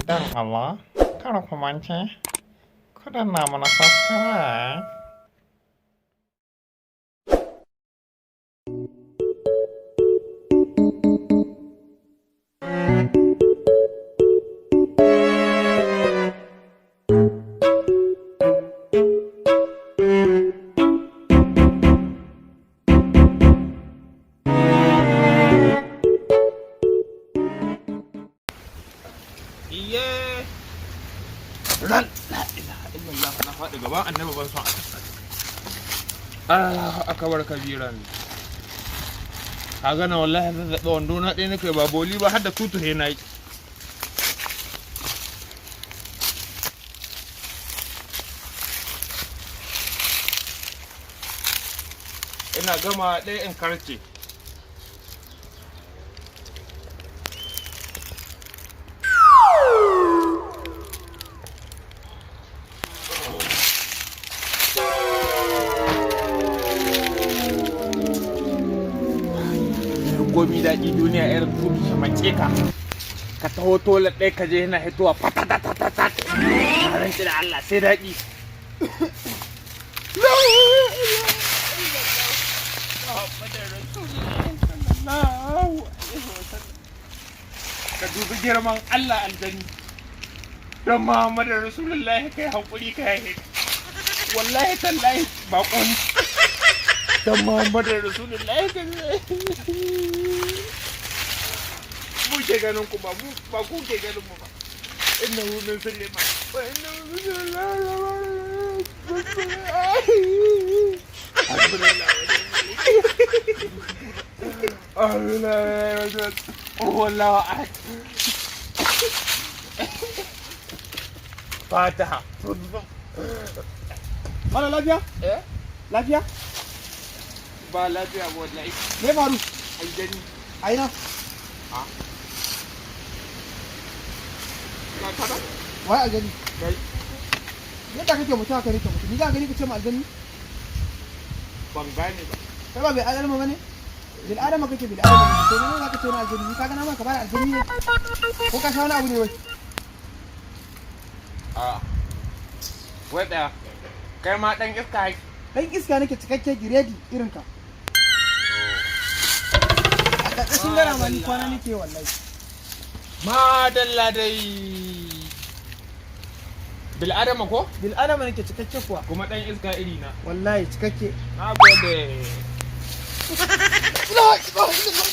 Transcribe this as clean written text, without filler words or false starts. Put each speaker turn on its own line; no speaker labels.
Dan Allah, kada ku mance, ku danna mana subscribe.
Iye ran la ilaha illallah na faɗi gaban annabi ban son Allahu akbar kabiran kaga na wallahi zazzaɓa wando na ɗaya nake ba boli ba har da tutu he nayi ina gama ɗaya in karce komi daɗi duniya irin tudu shi mace ka taho tolar ɗaya ka je yana hitowa fatatatatata a ranci da Allah sai daɗi ka dubi girman Allah aljani don Muhammadu Rasulullahi kai hankuri ka yahe wallahi tallahi baƙon don Muhammadu Rasulullahi ka mu ke ganin ku ba ku ke ganin mu ba inna hu min sulaiman wa inna hu min Fataha.
Malo lafiya?
Eh?
Lafiya?
Ba lafiya ba wallahi.
Me faru?
Aljani.
Aina?
Ha? Ka kada?
Wai aljani.
Kai.
Yadda kake mutum haka nake mutum. Ni za ka gani ka ce ma aljani?
Ban gane ba.
Kai ba bai adalma bane? Bil adama kake bil adama. To ne za ka ce na aljani? Ni ka ga na maka ba aljani ne. Ko ka sha wani abu ne wai?
Ah. Wai da kai ma dan iska haki.
Dan iska nake cikakke giredi irin ka. A ƙarƙashin gara ma ni kwana nake wallahi.
Madalla dai. Bil adama ko?
Bil adama nake cikakke kuwa.
Kuma dan iska iri na.
Wallahi cikakke.
Na gode.
La ilaha illallah.